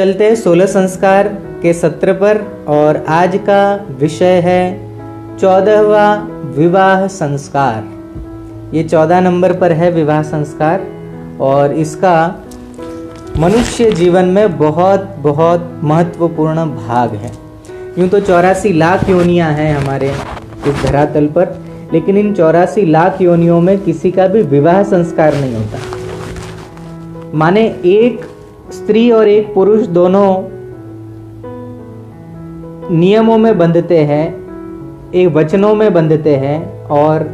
चलते हैं 16 संस्कार के सत्र पर और आज का विषय है 14वां विवाह संस्कार। ये 14 नंबर पर है विवाह संस्कार और इसका मनुष्य जीवन में बहुत बहुत महत्वपूर्ण भाग है। यूँ तो 84 लाख योनियां हैं हमारे इस धरातल पर, लेकिन इन 84 लाख योनियों में किसी का भी विवाह संस्कार नहीं होता। माने एक स्त्री और एक पुरुष दोनों नियमों में बंधते हैं, एक वचनों में बंधते हैं और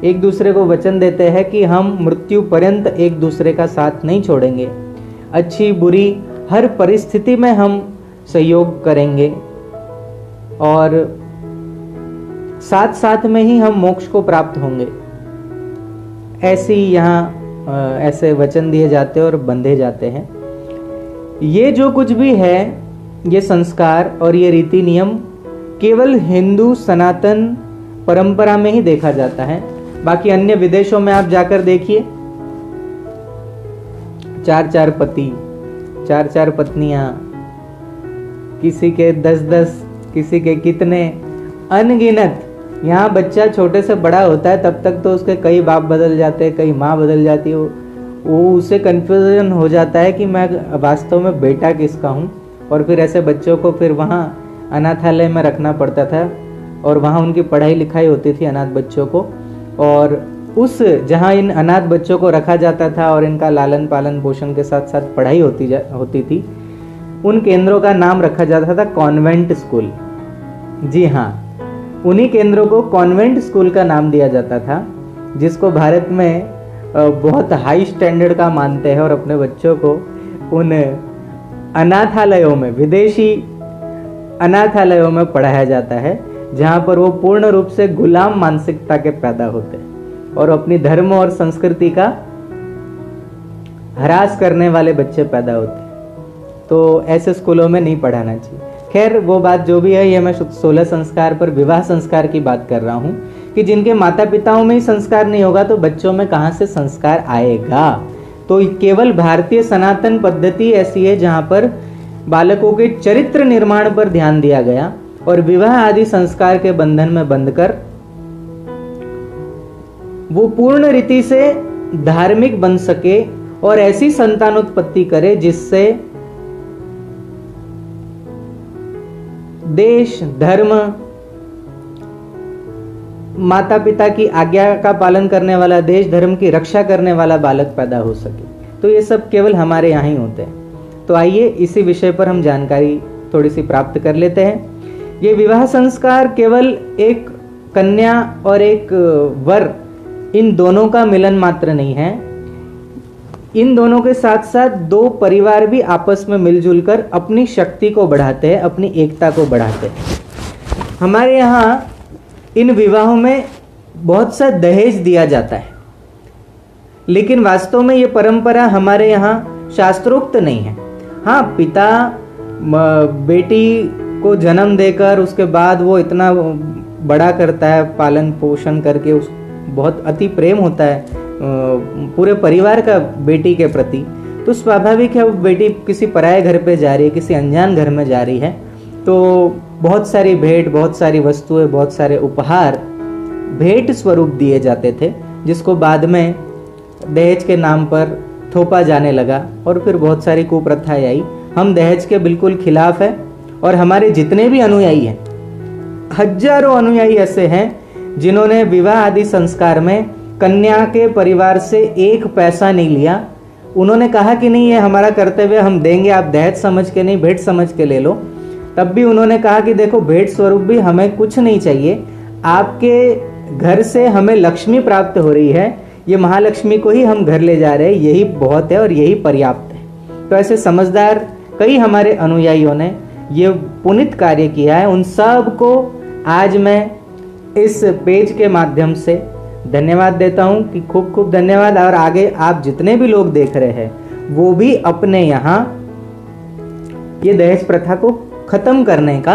एक दूसरे को वचन देते हैं कि हम मृत्यु पर्यंत एक दूसरे का साथ नहीं छोड़ेंगे। अच्छी बुरी हर परिस्थिति में हम सहयोग करेंगे और साथ साथ में ही हम मोक्ष को प्राप्त होंगे। ऐसे ही यहाँ ऐसे वचन दिए जाते हैं और बंधे जाते हैं। ये जो कुछ भी है, ये संस्कार और ये रीति नियम केवल हिंदू सनातन परंपरा में ही देखा जाता है। बाकी अन्य विदेशों में आप जाकर देखिए, 4 पति, 4 पत्नियां, किसी के 10 किसी के कितने अनगिनत। यहाँ बच्चा छोटे से बड़ा होता है तब तक तो उसके कई बाप बदल जाते हैं, कई माँ बदल जाती है। वो उसे कन्फ्यूजन हो जाता है कि मैं वास्तव में बेटा किसका हूँ। और फिर ऐसे बच्चों को फिर वहाँ अनाथालय में रखना पड़ता था और वहाँ उनकी पढ़ाई लिखाई होती थी अनाथ बच्चों को। और उस जहाँ इन अनाथ बच्चों को रखा जाता था और इनका लालन पालन पोषण के साथ साथ पढ़ाई होती थी, उन केंद्रों का नाम रखा जाता था कॉन्वेंट स्कूल। जी हाँ, उन्हीं केंद्रों को कॉन्वेंट स्कूल का नाम दिया जाता था, जिसको भारत में बहुत हाई स्टैंडर्ड का मानते हैं और अपने बच्चों को उन अनाथालयों में, विदेशी अनाथालयों में पढ़ाया जाता है, जहाँ पर वो पूर्ण रूप से गुलाम मानसिकता के पैदा होते हैं और अपनी धर्म और संस्कृति का ह्रास करने वाले बच्चे पैदा होते हैं। तो ऐसे स्कूलों में नहीं पढ़ाना चाहिए। खैर वो बात जो भी है, ये मैं 16 संस्कार पर विवाह संस्कार की बात कर रहा हूँ कि जिनके माता पिताओं में ही संस्कार नहीं होगा तो बच्चों में कहाँ से संस्कार आएगा। तो केवल भारतीय सनातन पद्धति ऐसी है जहाँ पर बालकों के चरित्र निर्माण पर ध्यान दिया गया और विवाह आदि संस्कार के बंधन में बंधकर वो पूर्ण रीति से धार्मिक बन सके और ऐसी संतानोत्पत्ति करे जिससे देश, धर्म, माता पिता की आज्ञा का पालन करने वाला, देश धर्म की रक्षा करने वाला बालक पैदा हो सके। तो ये सब केवल हमारे यहाँ ही होते हैं। तो आइए इसी विषय पर हम जानकारी थोड़ी सी प्राप्त कर लेते हैं। ये विवाह संस्कार केवल एक कन्या और एक वर, इन दोनों का मिलन मात्र नहीं है। इन दोनों के साथ साथ दो परिवार भी आपस में मिलजुल कर अपनी शक्ति को बढ़ाते हैं, अपनी एकता को बढ़ाते हैं। हमारे यहाँ इन विवाहों में बहुत सा दहेज दिया जाता है, लेकिन वास्तव में ये परंपरा हमारे यहाँ शास्त्रोक्त नहीं है। हाँ, पिता बेटी को जन्म देकर उसके बाद वो इतना बड़ा करता है, पालन पोषण करके, उस बहुत अति प्रेम होता है पूरे परिवार का बेटी के प्रति। तो स्वाभाविक है वो बेटी किसी पराये घर पे जा रही है, किसी अनजान घर में जा रही है, तो बहुत सारी भेंट, बहुत सारी वस्तुएं, बहुत सारे उपहार भेंट स्वरूप दिए जाते थे, जिसको बाद में दहेज के नाम पर थोपा जाने लगा और फिर बहुत सारी कुप्रथाएं आई। हम दहेज के बिल्कुल खिलाफ है और हमारे जितने भी अनुयायी हैं, हजारों अनुयायी ऐसे हैं जिन्होंने विवाह आदि संस्कार में कन्या के परिवार से एक पैसा नहीं लिया। उन्होंने कहा कि नहीं, ये हमारा कर्तव्य, हम देंगे, आप दहेज समझ के नहीं, भेंट समझ के ले लो। तब भी उन्होंने कहा कि देखो, भेंट स्वरूप भी हमें कुछ नहीं चाहिए, आपके घर से हमें लक्ष्मी प्राप्त हो रही है, ये महालक्ष्मी को ही हम घर ले जा रहे हैं, यही बहुत है और यही पर्याप्त है। तो ऐसे समझदार कई हमारे अनुयायियों ने ये पुनीत कार्य किया है। उन सब को आज मैं इस पेज के माध्यम से धन्यवाद देता हूं कि खूब खूब धन्यवाद। और आगे आप जितने भी लोग देख रहे हैं वो भी अपने यहाँ ये दहेज प्रथा को खत्म करने का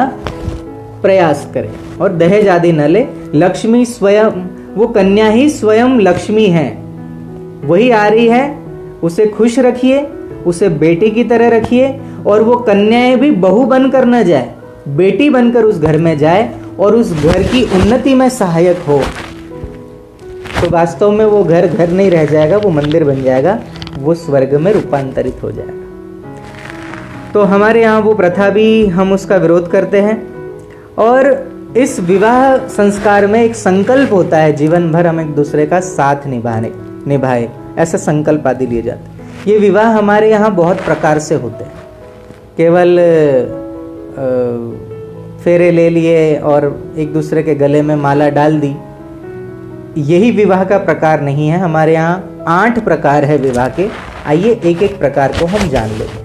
प्रयास करें और दहेज आदि न ले। लक्ष्मी स्वयं, वो कन्या ही स्वयं लक्ष्मी है, वही आ रही है, उसे खुश रखिए, उसे बेटी की तरह रखिए और वो कन्याएं भी बहू बनकर न जाए, बेटी बनकर उस घर में जाए और उस घर की उन्नति में सहायक हो, तो वास्तव में वो घर घर नहीं रह जाएगा, वो मंदिर बन जाएगा, वो स्वर्ग में रूपांतरित हो जाएगा। तो हमारे यहाँ वो प्रथा भी हम उसका विरोध करते हैं। और इस विवाह संस्कार में एक संकल्प होता है, जीवन भर हम एक दूसरे का साथ निभाए, ऐसा संकल्प आदि लिए जाते हैं। ये विवाह हमारे यहाँ बहुत प्रकार से होते हैं, केवल फेरे ले लिए और एक दूसरे के गले में माला डाल दी, यही विवाह का प्रकार नहीं है। हमारे यहाँ 8 प्रकार है विवाह के। आइए एक एक प्रकार को हम जान लेते हैं।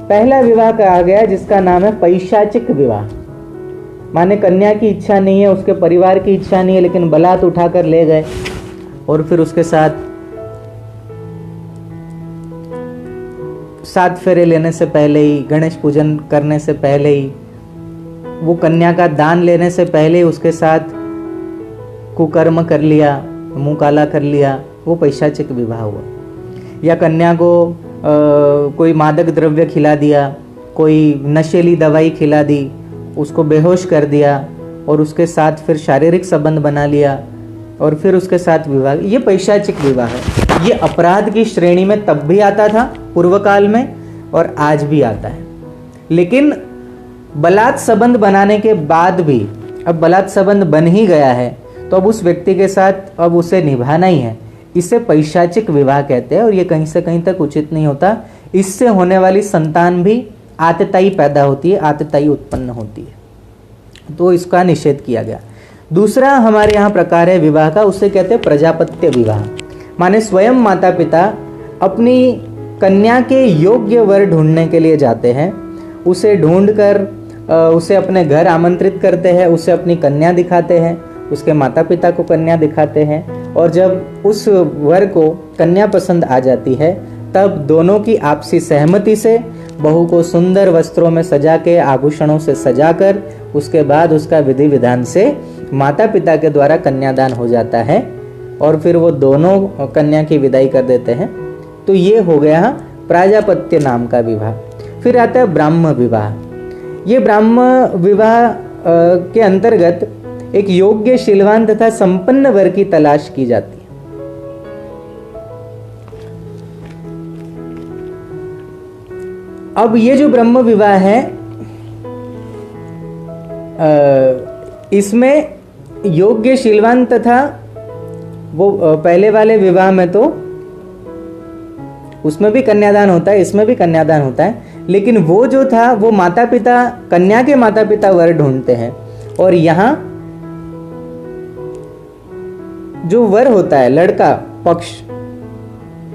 पहला विवाह कहा गया जिसका नाम है पैशाचिक विवाह, माने कन्या की इच्छा नहीं है, उसके परिवार की इच्छा नहीं है, लेकिन बलात उठाकर ले गए और फिर उसके साथ 7 फेरे लेने से पहले ही, गणेश पूजन करने से पहले ही, वो कन्या का दान लेने से पहले ही उसके साथ कुकर्म कर लिया, मुंह काला कर लिया, वो पैशाचिक विवाह हुआ। या कन्या को कोई मादक द्रव्य खिला दिया, कोई नशीली दवाई खिला दी, उसको बेहोश कर दिया और उसके साथ फिर शारीरिक संबंध बना लिया और फिर उसके साथ विवाह, ये पैशाचिक विवाह है। ये अपराध की श्रेणी में तब भी आता था पूर्व काल में और आज भी आता है। लेकिन बलात् संबंध बनाने के बाद भी, अब बलात् संबंध बन ही गया है तो अब उस व्यक्ति के साथ अब उसे निभाना ही है, इसे पैशाचिक विवाह कहते हैं। और ये कहीं से कहीं तक उचित नहीं होता। इससे होने वाली संतान भी आतताई पैदा होती है, आतताई उत्पन्न होती है, तो इसका निषेध किया गया। दूसरा हमारे यहाँ प्रकार है विवाह का, उसे कहते हैं प्रजापत्य विवाह। माने स्वयं माता पिता अपनी कन्या के योग्य वर ढूंढने के लिए जाते हैं, उसे ढूंढकर उसे अपने घर आमंत्रित करते हैं, उसे अपनी कन्या दिखाते हैं, उसके माता पिता को कन्या दिखाते हैं, और जब उस वर को कन्या पसंद आ जाती है तब दोनों की आपसी सहमति से बहू को सुंदर वस्त्रों में सजा के, आभूषणों से सजाकर, उसके बाद उसका विधि विधान से माता पिता के द्वारा कन्यादान हो जाता है और फिर वो दोनों कन्या की विदाई कर देते हैं। तो ये हो गया प्राजापत्य नाम का विवाह। फिर आता है ब्राह्म विवाह। ये ब्राह्म विवाह के अंतर्गत एक योग्य, शीलवान तथा संपन्न वर की तलाश की जाती है। अब ये जो ब्रह्म विवाह है, इसमें योग्य, शीलवान तथा वो पहले वाले विवाह में तो उसमें भी कन्यादान होता है, इसमें भी कन्यादान होता है, लेकिन वो जो था वो माता पिता, कन्या के माता पिता वर ढूंढते हैं, और यहाँ जो वर होता है, लड़का पक्ष,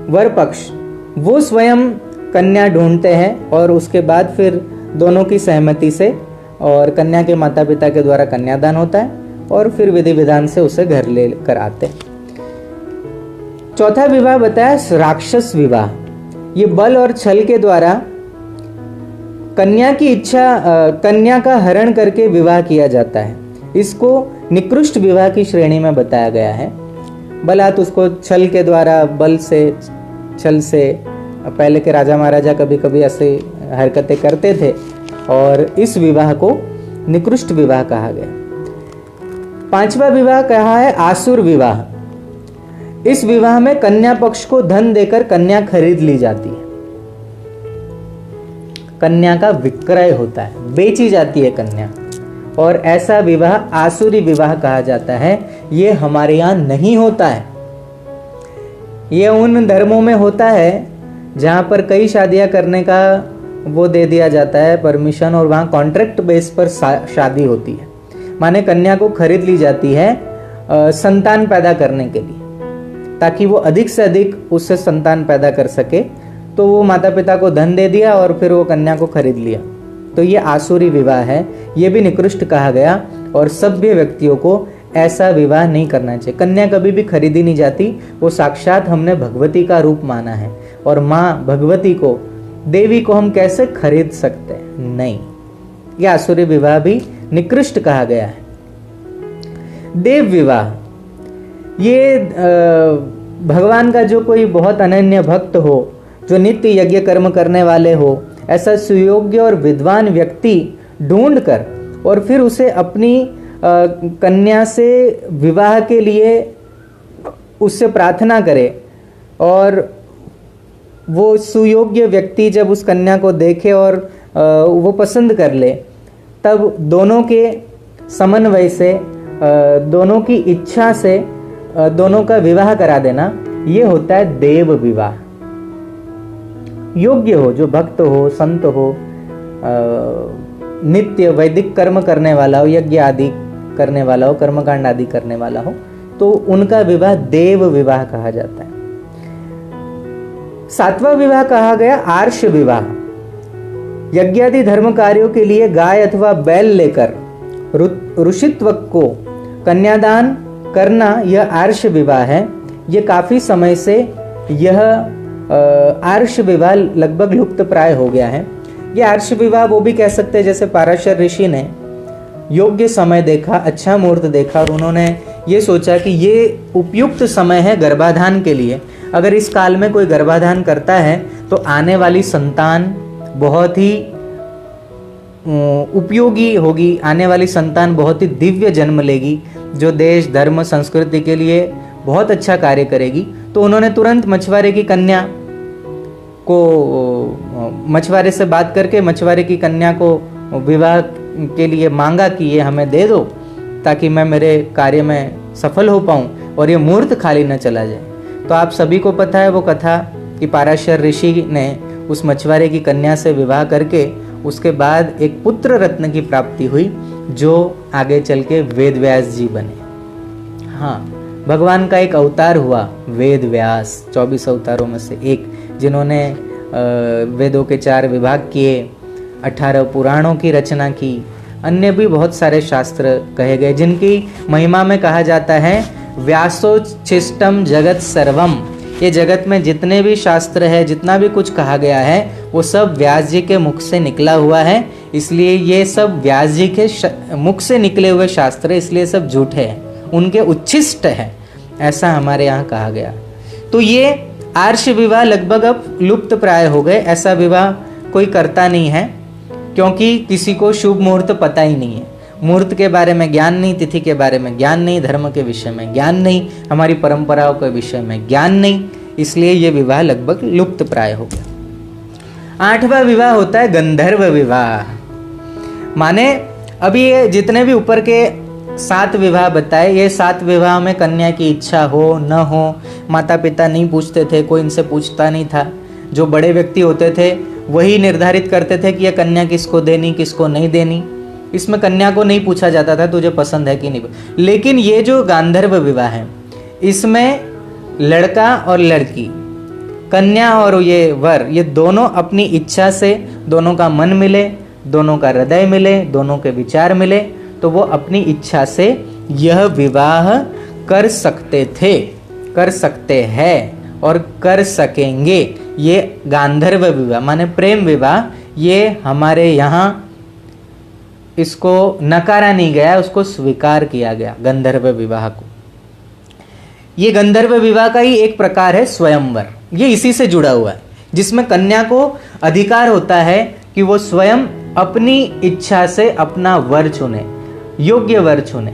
वर पक्ष, वो स्वयं कन्या ढूंढते हैं और उसके बाद फिर दोनों की सहमति से और कन्या के माता पिता के द्वारा कन्यादान होता है और फिर विधि विधान से उसे घर ले कर आते हैं। चौथा विवाह बताया राक्षस विवाह। ये बल और छल के द्वारा कन्या की इच्छा, कन्या का हरण करके विवाह किया जाता है। इसको निकृष्ट विवाह की श्रेणी में बताया गया है। बलात् उसको छल के द्वारा, बल से, छल से, पहले के राजा महाराजा कभी कभी ऐसे हरकतें करते थे और इस विवाह को निकृष्ट विवाह कहा गया। पांचवा विवाह कहा है आसुर विवाह। इस विवाह में कन्या पक्ष को धन देकर कन्या खरीद ली जाती है। कन्या का विक्रय होता है, बेची जाती है कन्या, और ऐसा विवाह आसुरी विवाह कहा जाता है। ये हमारे यहाँ नहीं होता है। ये उन धर्मों में होता है जहाँ पर कई शादियाँ करने का वो दे दिया जाता है परमिशन, और वहाँ कॉन्ट्रैक्ट बेस पर शादी होती है। माने कन्या को खरीद ली जाती है संतान पैदा करने के लिए, ताकि वो अधिक से अधिक उससे संतान पैदा कर सके। तो वो माता पिता को धन दे दिया और फिर वो कन्या को खरीद लिया। तो ये आसुरी विवाह है, ये भी निकृष्ट कहा गया। और सभ्य व्यक्तियों को ऐसा विवाह नहीं करना चाहिए। कन्या कभी भी खरीदी नहीं जाती, वो साक्षात हमने भगवती का रूप माना है, और माँ भगवती को, देवी को हम कैसे खरीद सकते हैं? नहीं, यह आसुरी विवाह भी निकृष्ट कहा गया है। देव विवाह, ये भगवान का जो कोई बहुत अनन्य भक्त हो, जो नित्य यज्ञ कर्म करने वाले हो, ऐसा सुयोग्य और विद्वान व्यक्ति ढूंढकर और फिर उसे अपनी कन्या से विवाह के लिए उससे प्रार्थना करे, और वो सुयोग्य व्यक्ति जब उस कन्या को देखे और वो पसंद कर ले, तब दोनों के समन्वय से, दोनों की इच्छा से दोनों का विवाह करा देना, ये होता है देव विवाह। योग्य हो, जो भक्त हो, संत हो, नित्य वैदिक कर्म करने वाला हो, यज्ञ आदि करने वाला हो, कर्मकांड आदि करने वाला हो, तो उनका विवाह देव विवाह कहा जाता है। सातवां विवाह कहा गया आर्ष विवाह। यज्ञादि धर्म कार्यों के लिए गाय अथवा बैल लेकर ऋषित्व को कन्यादान करना, यह आर्ष विवाह है। यह काफी समय से यह आर्ष विवाह लगभग लुप्त प्राय हो गया है। यह आर्ष विवाह वो भी कह सकते हैं जैसे पाराशर ऋषि ने योग्य समय देखा, अच्छा मुहूर्त देखा, और उन्होंने ये सोचा कि ये उपयुक्त समय है गर्भाधान के लिए। अगर इस काल में कोई गर्भाधान करता है तो आने वाली संतान बहुत ही उपयोगी होगी, आने वाली संतान बहुत ही दिव्य जन्म लेगी, जो देश धर्म संस्कृति के लिए बहुत अच्छा कार्य करेगी। तो उन्होंने तुरंत मछुआरे की कन्या को, मछुआरे से बात करके मछुआरे की कन्या को विवाह के लिए मांगा कि ये हमें दे दो, ताकि मैं मेरे कार्य में सफल हो पाऊं और ये मुहूर्त खाली न चला जाए। तो आप सभी को पता है वो कथा कि पाराशर ऋषि ने उस मछुआरे की कन्या से विवाह करके उसके बाद एक पुत्र रत्न की प्राप्ति हुई, जो आगे चल के वेद व्यास जी बने। हाँ, भगवान का एक अवतार हुआ वेद व्यास, 24 अवतारों में से एक, जिन्होंने वेदों के 4 विभाग किए, 18 पुराणों की रचना की, अन्य भी बहुत सारे शास्त्र कहे गए, जिनकी महिमा में कहा जाता है व्यासोच्छिष्टम जगत सर्वम। ये जगत में जितने भी शास्त्र है, जितना भी कुछ कहा गया है, वो सब व्यास जी के मुख से निकला हुआ है। इसलिए ये सब व्यास जी के मुख से निकले हुए शास्त्र है, इसलिए सब झूठे हैं, उनके उच्छिष्ट है, ऐसा हमारे यहाँ कहा गया। तो ये आर्ष विवाह लगभग अब लुप्त प्राय हो गए। ऐसा विवाह कोई करता नहीं है, क्योंकि किसी को शुभ मुहूर्त पता ही नहीं है, मुहूर्त के बारे में ज्ञान नहीं, तिथि के बारे में ज्ञान नहीं, धर्म के विषय में ज्ञान नहीं, हमारी परंपराओं के विषय में ज्ञान नहीं, इसलिए ये विवाह लगभग लुप्त प्राय हो गया। 8वां विवाह होता है गंधर्व विवाह। माने अभी ये जितने भी ऊपर के 7 विवाह बताए, ये 7 विवाह में कन्या की इच्छा हो न हो, माता पिता नहीं पूछते थे, कोई इनसे पूछता नहीं था। जो बड़े व्यक्ति होते थे वही निर्धारित करते थे कि यह कन्या किसको देनी, किसको नहीं देनी। इसमें कन्या को नहीं पूछा जाता था तुझे पसंद है कि नहीं। लेकिन ये जो गांधर्व विवाह है, इसमें लड़का और लड़की, कन्या और ये वर, ये दोनों अपनी इच्छा से, दोनों का मन मिले, दोनों का हृदय मिले, दोनों के विचार मिले, तो वो अपनी इच्छा से यह विवाह कर सकते थे, कर सकते हैं और कर सकेंगे। ये गांधर्व विवाह माने प्रेम विवाह, ये हमारे यहाँ इसको नकारा नहीं गया, उसको स्वीकार किया गया गंधर्व विवाह को। ये गंधर्व विवाह का ही एक प्रकार है स्वयंवर, ये इसी से जुड़ा हुआ है, जिसमें कन्या को अधिकार होता है कि वो स्वयं अपनी इच्छा से अपना वर चुने, योग्य वर चुने।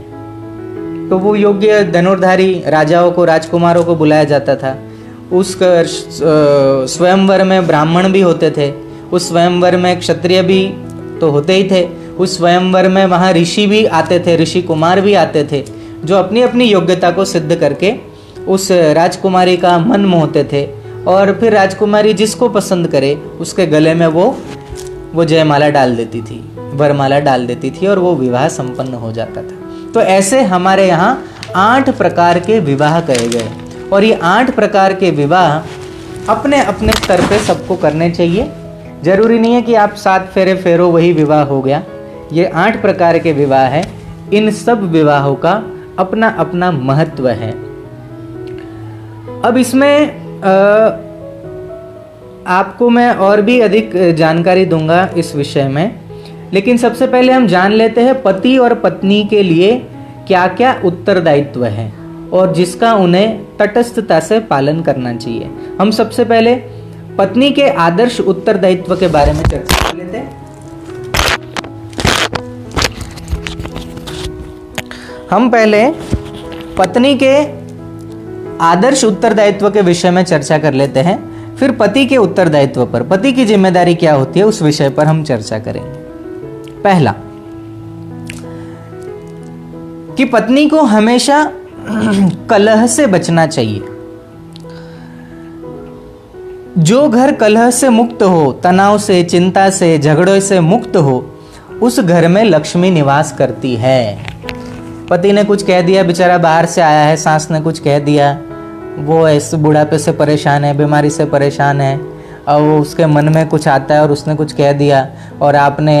तो वो योग्य धनुर्धारी राजाओं को, राजकुमारों को बुलाया जाता था। उस स्वयंवर में ब्राह्मण भी होते थे, उस स्वयंवर में क्षत्रिय भी तो होते ही थे, उस स्वयंवर में वहाँ ऋषि भी आते थे, ऋषि कुमार भी आते थे, जो अपनी अपनी योग्यता को सिद्ध करके उस राजकुमारी का मन मोहते थे। और फिर राजकुमारी जिसको पसंद करे उसके गले में वो जयमाला डाल देती थी, वरमाला डाल देती थी, और वो विवाह संपन्न हो जाता था। तो ऐसे हमारे यहाँ 8 प्रकार के विवाह कहे गए, और ये 8 प्रकार के विवाह अपने अपने स्तर पे सबको करने चाहिए। जरूरी नहीं है कि आप 7 फेरे फेरो वही विवाह हो गया। ये 8 प्रकार के विवाह है, इन सब विवाहों का अपना अपना महत्व है। अब इसमें आपको मैं और भी अधिक जानकारी दूंगा इस विषय में, लेकिन सबसे पहले हम जान लेते हैं पति और पत्नी के लिए क्या क्या उत्तरदायित्व है और जिसका उन्हें तटस्थता से पालन करना चाहिए। हम सबसे पहले पत्नी के आदर्श उत्तरदायित्व के बारे में चर्चा कर लेते हैं। हम पहले पत्नी के आदर्श उत्तरदायित्व के विषय में चर्चा कर लेते हैं, फिर पति के उत्तरदायित्व पर, पति की जिम्मेदारी क्या होती है उस विषय पर हम चर्चा करेंगे। पहला कि पत्नी को हमेशा कलह से बचना चाहिए। जो घर कलह से मुक्त हो, तनाव से, चिंता से, झगड़ों से मुक्त हो, उस घर में लक्ष्मी निवास करती है। पति ने कुछ कह दिया, बेचारा बाहर से आया है, सास ने कुछ कह दिया, वो ऐसे बुढ़ापे से परेशान है, बीमारी से परेशान है, और वो उसके मन में कुछ आता है और उसने कुछ कह दिया और आपने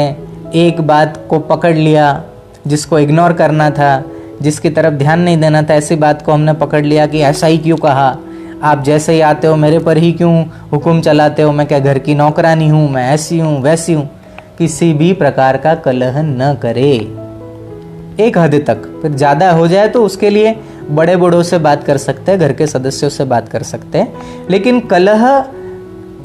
एक बात को पकड़ लिया जिसको इग्नोर करना था, जिसकी तरफ ध्यान नहीं देना था, ऐसी बात को हमने पकड़ लिया कि ऐसा ही क्यों कहा, आप जैसे ही आते हो मेरे पर ही क्यों हुक्म चलाते हो, मैं क्या घर की नौकरानी हूँ, मैं ऐसी हूँ वैसी हूँ। किसी भी प्रकार का कलह न करे, एक हद तक। फिर ज़्यादा हो जाए तो उसके लिए बड़े बड़ों से बात कर सकते हैं, घर के सदस्यों से बात कर सकते हैं, लेकिन कलह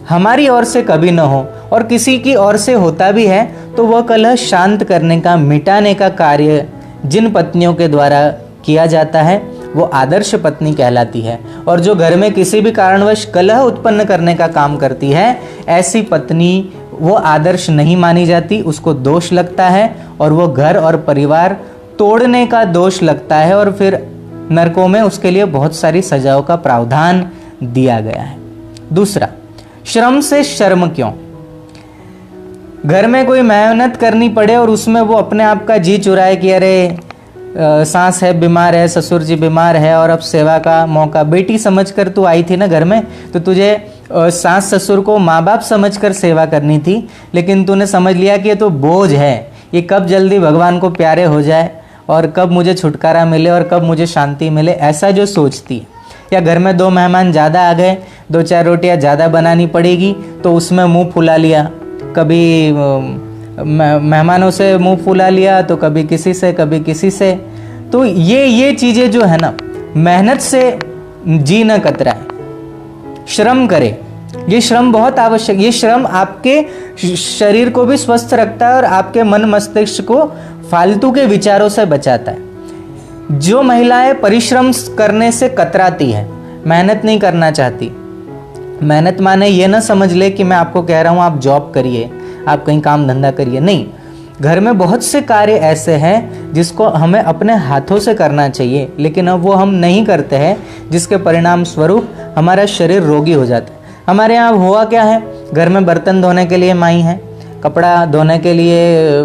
हमारी ओर से कभी न हो, और किसी की ओर से होता भी है तो वह कलह शांत करने का, मिटाने का कार्य जिन पत्नियों के द्वारा किया जाता है वो आदर्श पत्नी कहलाती है। और जो घर में किसी भी कारणवश कलह उत्पन्न करने का काम करती है, ऐसी पत्नी वो आदर्श नहीं मानी जाती, उसको दोष लगता है और वो घर और परिवार तोड़ने का दोष लगता है, और फिर नरकों में उसके लिए बहुत सारी सजाओं का प्रावधान दिया गया है। दूसरा, श्रम से शर्म क्यों? घर में कोई मेहनत करनी पड़े और उसमें वो अपने आप का जी चुराए कि अरे सास है बीमार है, ससुर जी बीमार है और अब सेवा का मौका, बेटी समझकर तू आई थी ना घर में, तो तुझे सास ससुर को माँ बाप समझकर सेवा करनी थी, लेकिन तूने समझ लिया कि ये तो बोझ है, ये कब जल्दी भगवान को प्यारे हो जाए और कब मुझे छुटकारा मिले और कब मुझे शांति मिले, ऐसा जो सोचती है। या घर में 2 मेहमान ज़्यादा आ गए, 2-4 रोटियां ज़्यादा बनानी पड़ेगी तो उसमें मुंह फुला लिया, कभी मेहमानों से मुंह फुला लिया तो कभी किसी से। तो ये चीज़ें जो है ना, मेहनत से जी न कतराए, श्रम करे। ये श्रम बहुत आवश्यक, ये श्रम आपके शरीर को भी स्वस्थ रखता है और आपके मन मस्तिष्क को फालतू के विचारों से बचाता है। जो महिलाएं परिश्रम करने से कतराती है, मेहनत नहीं करना चाहती, मेहनत माने ये ना समझ ले कि मैं आपको कह रहा हूँ आप जॉब करिए, आप कहीं काम धंधा करिए, नहीं। घर में बहुत से कार्य ऐसे हैं जिसको हमें अपने हाथों से करना चाहिए, लेकिन अब वो हम नहीं करते हैं, जिसके परिणाम स्वरूप हमारा शरीर रोगी हो जाता है। हमारे यहाँ हुआ क्या है, घर में बर्तन धोने के लिए माई है, कपड़ा धोने के लिए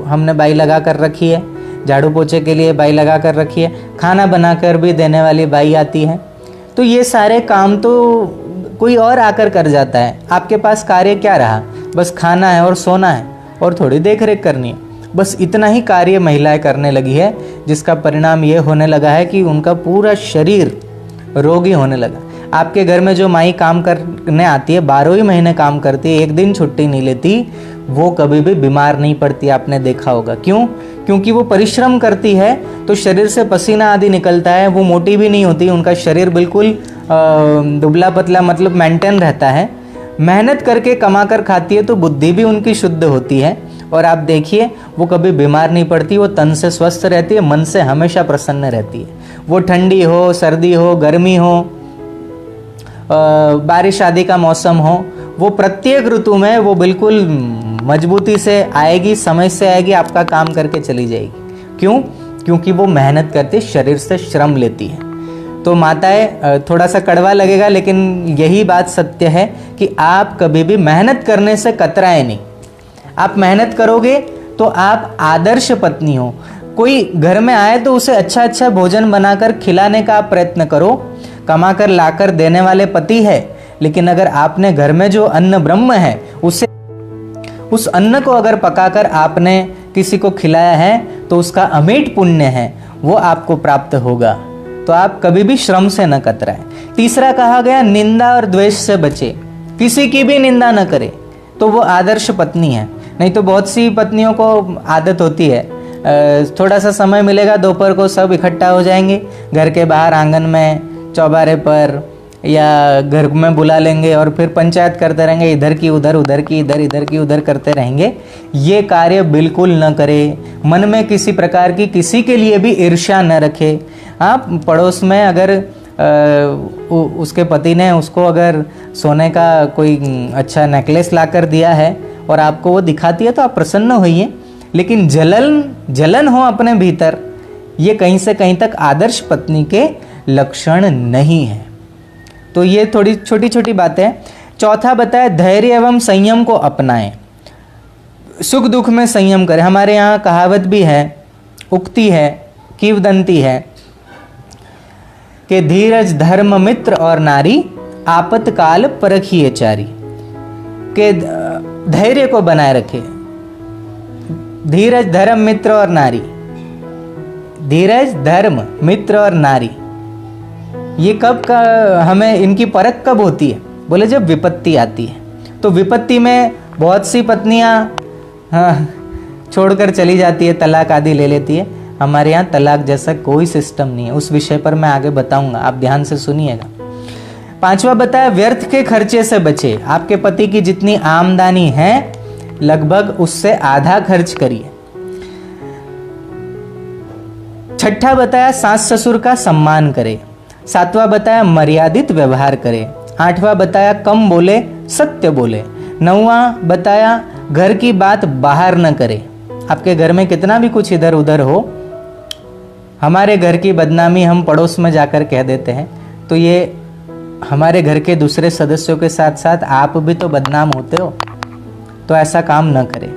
हमने बाई लगा कर रखी है, झाड़ू पोछे के लिए बाई लगा कर रखी है, खाना बनाकर भी देने वाली बाई आती है। तो ये सारे काम तो कोई और आकर कर जाता है। आपके पास कार्य क्या रहा? बस खाना है और सोना है और थोड़ी देख रेख करनी है, बस इतना ही कार्य महिलाएं करने लगी है, जिसका परिणाम ये होने लगा है कि उनका पूरा शरीर रोगी होने लगा। आपके घर में जो माई काम करने आती है, 12 ही महीने काम करती है, एक दिन छुट्टी नहीं लेती, वो कभी भी बीमार नहीं पड़ती, आपने देखा होगा। क्यों? क्योंकि वो परिश्रम करती है तो शरीर से पसीना आदि निकलता है, वो मोटी भी नहीं होती, उनका शरीर बिल्कुल दुबला पतला मतलब मेंटेन रहता है। मेहनत करके कमा कर खाती है तो बुद्धि भी उनकी शुद्ध होती है, और आप देखिए वो कभी बीमार नहीं पड़ती, वो तन से स्वस्थ रहती है, मन से हमेशा प्रसन्न रहती है। वो ठंडी हो, सर्दी हो, गर्मी हो, बारिश आदि का मौसम हो, वो प्रत्येक ऋतु में वो बिल्कुल मजबूती से आएगी, समय से आएगी, आपका काम करके चली जाएगी। क्यों? क्योंकि वो मेहनत करती, शरीर से श्रम लेती है। तो माताएं, थोड़ा सा कड़वा लगेगा लेकिन यही बात सत्य है कि आप कभी भी मेहनत करने से कतराए नहीं। आप मेहनत करोगे तो आप आदर्श पत्नी हो। कोई घर में आए तो उसे अच्छा अच्छा भोजन बनाकर खिलाने का आप प्रयत्न करो। कमा कर लाकर देने वाले पति है, लेकिन अगर आपने घर में जो अन्न ब्रह्म है उस अन्न को अगर पकाकर आपने किसी को खिलाया है तो उसका अमिट पुण्य है, वो आपको प्राप्त होगा। तो आप कभी भी श्रम से न कतराएं। तीसरा कहा गया, निंदा और द्वेष से बचे, किसी की भी निंदा न करे, तो वो आदर्श पत्नी है। नहीं तो बहुत सी पत्नियों को आदत होती है, थोड़ा सा समय मिलेगा दोपहर को सब इकट्ठा हो जाएंगे, घर के बाहर आंगन में, चौबारे पर, या घर में बुला लेंगे और फिर पंचायत करते रहेंगे, इधर की उधर, उधर की इधर, इधर की उधर करते रहेंगे। ये कार्य बिल्कुल न करें। मन में किसी प्रकार की किसी के लिए भी ईर्ष्या न रखे। आप पड़ोस में अगर उसके पति ने उसको अगर सोने का कोई अच्छा नेकलेस ला कर दिया है और आपको वो दिखाती है तो आप प्रसन्न होइए, लेकिन जलन हो अपने भीतर, ये कहीं से कहीं तक आदर्श पत्नी के लक्षण नहीं है। तो ये थोड़ी छोटी छोटी बातें। चौथा बताया धैर्य एवं संयम को अपनाएं, सुख दुख में संयम करें। हमारे यहाँ कहावत भी है, उक्ति है, किंवदंती है कि धीरज धर्म मित्र और नारी, आपतकाल परखिए चारी। के धैर्य को बनाए रखे, धीरज धर्म मित्र और नारी, धीरज धर्म मित्र और नारी, ये कब का हमें इनकी परख कब होती है? बोले जब विपत्ति आती है। तो विपत्ति में बहुत सी पत्नियां छोड़कर चली जाती है, तलाक आदि ले लेती है। हमारे यहाँ तलाक जैसा कोई सिस्टम नहीं है। उस विषय पर मैं आगे बताऊंगा, आप ध्यान से सुनिएगा। पांचवा बताया व्यर्थ के खर्चे से बचे। आपके पति की जितनी आमदनी है लगभग उससे आधा खर्च करिए। छठा बताया सास ससुर का सम्मान करें। सातवां बताया मर्यादित व्यवहार करें। आठवां बताया कम बोले, सत्य बोले। नौवां बताया घर की बात बाहर न करे। आपके घर में कितना भी कुछ इधर उधर हो, हमारे घर की बदनामी हम पड़ोस में जाकर कह देते हैं, तो ये हमारे घर के दूसरे सदस्यों के साथ साथ आप भी तो बदनाम होते हो, तो ऐसा काम न करें।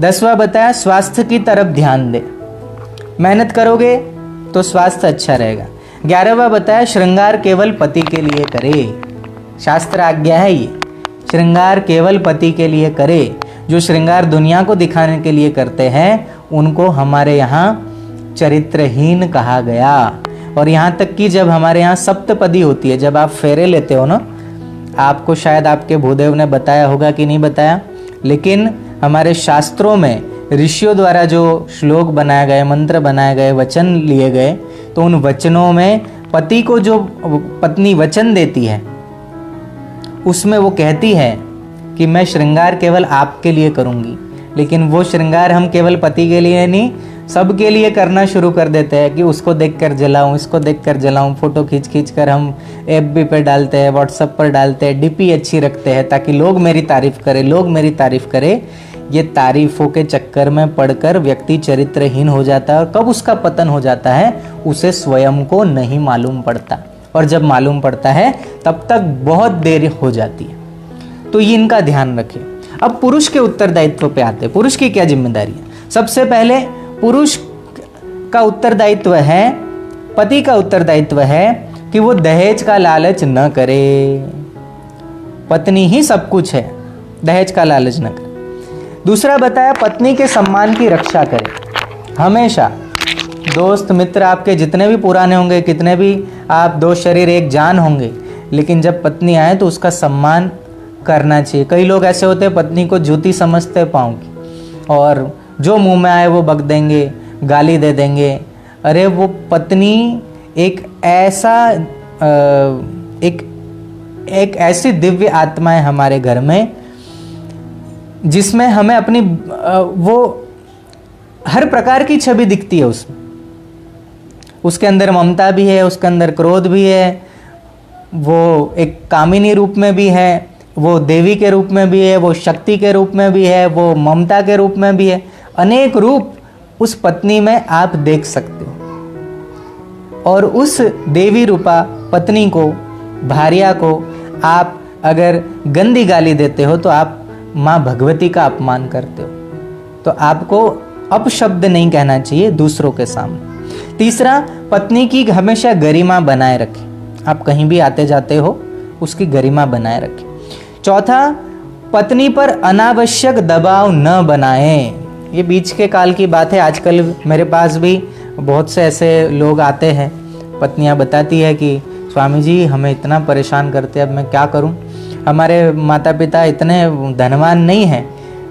10वां बताया स्वास्थ्य की तरफ ध्यान दे। मेहनत करोगे तो स्वास्थ्य अच्छा रहेगा। 11वां बताया श्रृंगार केवल पति के लिए करे। शास्त्र आज्ञा है ये, श्रृंगार केवल पति के लिए करे। जो श्रृंगार दुनिया को दिखाने के लिए करते हैं उनको हमारे यहाँ चरित्रहीन कहा गया। और यहाँ तक कि जब हमारे यहाँ सप्तपदी होती है, जब आप फेरे लेते हो ना, आपको शायद आपके भूदेव ने बताया होगा कि नहीं बताया, लेकिन हमारे शास्त्रों में ऋषियों द्वारा जो श्लोक बनाए गए, मंत्र बनाए गए, वचन लिए गए, तो उन वचनों में पति को जो पत्नी वचन देती है उसमें वो कहती है कि मैं श्रृंगार केवल आपके लिए करूंगी। लेकिन वो श्रृंगार हम केवल पति के लिए नहीं, सबके लिए करना शुरू कर देते हैं कि उसको देखकर जलाऊं, इसको देखकर जलाऊं। फोटो खींच खींच कर हम एफबी पे डालते हैं, व्हाट्सएप पर डालते हैं, डीपी अच्छी रखते हैं ताकि लोग मेरी तारीफ करें, लोग मेरी तारीफ करें। ये तारीफों के चक्कर में पड़कर व्यक्ति चरित्रहीन हो जाता है, और कब उसका पतन हो जाता है उसे स्वयं को नहीं मालूम पड़ता, और जब मालूम पड़ता है तब तक बहुत देर हो जाती है। तो ये इनका ध्यान रखें। अब पुरुष के उत्तरदायित्व पे आते हैं। पुरुष की क्या जिम्मेदारी है? सबसे पहले पुरुष का उत्तरदायित्व है, पति का उत्तरदायित्व है कि वो दहेज का लालच न करे। पत्नी ही सब कुछ है, दहेज का लालच न करे। दूसरा बताया पत्नी के सम्मान की रक्षा करे। हमेशा दोस्त मित्र आपके जितने भी पुराने होंगे, कितने भी आप दो शरीर एक जान होंगे, लेकिन जब पत्नी आए तो उसका सम्मान करना चाहिए। कई लोग ऐसे होते हैं पत्नी को जूती समझते हैं पाँव की, और जो मुंह में आए वो बक देंगे, गाली दे देंगे। अरे वो पत्नी एक ऐसा एक ऐसी दिव्य आत्मा है हमारे घर में जिसमें हमें अपनी वो हर प्रकार की छवि दिखती है। उसमें उसके अंदर ममता भी है, उसके अंदर क्रोध भी है, वो एक कामिनी रूप में भी है, वो देवी के रूप में भी है, वो शक्ति के रूप में भी है, वो ममता के रूप में भी है। अनेक रूप उस पत्नी में आप देख सकते हो। और उस देवी रूपा पत्नी को, भार्या को आप अगर गंदी गाली देते हो तो आप माँ भगवती का अपमान करते हो। तो आपको अपशब्द नहीं कहना चाहिए दूसरों के सामने। तीसरा, पत्नी की हमेशा गरिमा बनाए रखें। आप कहीं भी आते जाते हो उसकी गरिमा बनाए रखें। चौथा, पत्नी पर अनावश्यक दबाव न बनाएं। ये बीच के काल की बात है। आजकल मेरे पास भी बहुत से ऐसे लोग आते हैं, पत्नियां बताती है कि स्वामी जी हमें इतना परेशान करते हैं, अब मैं क्या करूं। हमारे माता पिता इतने धनवान नहीं हैं,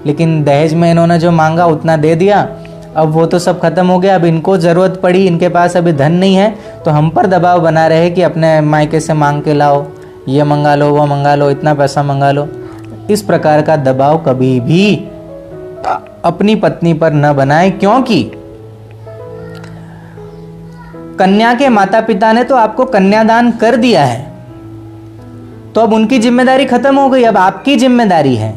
लेकिन दहेज में इन्होंने जो मांगा उतना दे दिया, अब वो तो सब खत्म हो गया। अब इनको ज़रूरत पड़ी, इनके पास अभी धन नहीं है, तो हम पर दबाव बना रहे कि अपने मायके से मांग के लाओ, ये मंगा लो, वो मंगा लो, इतना पैसा मंगा लो। इस प्रकार का दबाव कभी भी अपनी पत्नी पर न बनाए, क्योंकि कन्या के माता पिता ने तो आपको कन्यादान कर दिया है, तो अब उनकी जिम्मेदारी खत्म हो गई, अब आपकी जिम्मेदारी है।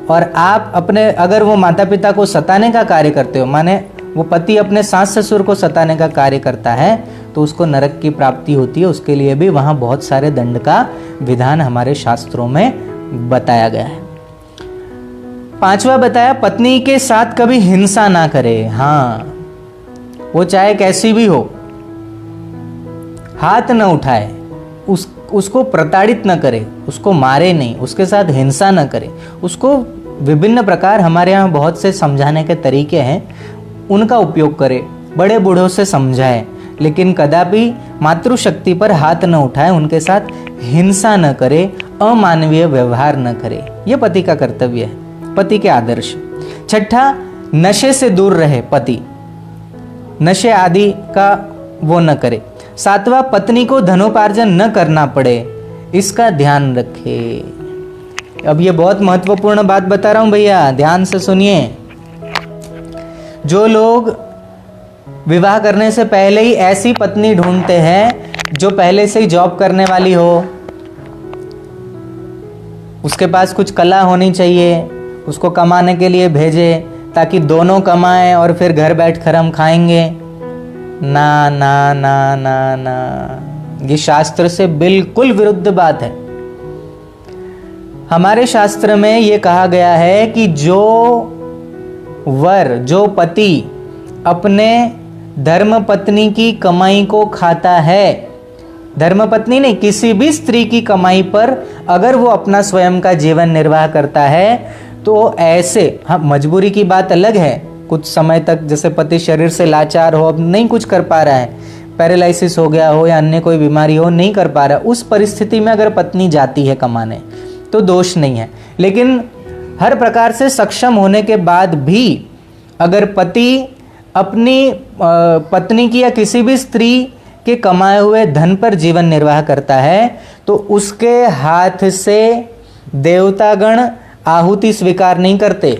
और आप अपने, अगर वो माता पिता को सताने का कार्य करते हो, माने वो पति अपने सास ससुर को सताने का कार्य करता है, तो उसको नरक की प्राप्ति होती है। उसके लिए भी वहां बहुत सारे दंड का विधान हमारे शास्त्रों में बताया गया है। 5वां बताया, पत्नी के साथ कभी हिंसा ना करे। हाँ, वो चाहे कैसी भी हो, हाथ न उठाए, उसको प्रताड़ित न करे, उसको मारे नहीं, उसके साथ हिंसा न करे, उसको विभिन्न प्रकार, हमारे यहाँ बहुत से समझाने के तरीके हैं, उनका उपयोग करे, बड़े बूढ़ों से समझाए, लेकिन कदापि मातृशक्ति पर हाथ न उठाए, उनके साथ हिंसा न करे, अमानवीय व्यवहार न करे। यह पति का कर्तव्य है, पति के आदर्श। 6, नशे से दूर रहे पति, नशे आदि का वो न करे। 7वां, पत्नी को धनोपार्जन न करना पड़े, इसका ध्यान रखे। अब ये बहुत महत्वपूर्ण बात बता रहा हूं भैया, ध्यान से सुनिए। जो लोग विवाह करने से पहले ही ऐसी पत्नी ढूंढते हैं जो पहले से ही जॉब करने वाली हो, उसके पास कुछ कला होनी चाहिए, उसको कमाने के लिए भेजे ताकि दोनों कमाएं और फिर घर बैठ कर हम खाएंगे, ना ना ना ना ना, ये शास्त्र से बिल्कुल विरुद्ध बात है। हमारे शास्त्र में ये कहा गया है कि जो वर, जो पति अपने धर्म पत्नी की कमाई को खाता है, धर्म पत्नी नहीं, किसी भी स्त्री की कमाई पर अगर वो अपना स्वयं का जीवन निर्वाह करता है, तो ऐसे, हाँ मजबूरी की बात अलग है, कुछ समय तक जैसे पति शरीर से लाचार हो, अब नहीं कुछ कर पा रहा है, पैरालिसिस हो गया हो या अन्य कोई बीमारी हो, नहीं कर पा रहा, उस परिस्थिति में अगर पत्नी जाती है कमाने तो दोष नहीं है। लेकिन हर प्रकार से सक्षम होने के बाद भी अगर पति अपनी पत्नी की या किसी भी स्त्री के कमाए हुए धन पर जीवन निर्वाह करता है, तो उसके हाथ से देवतागण आहुति स्वीकार नहीं करते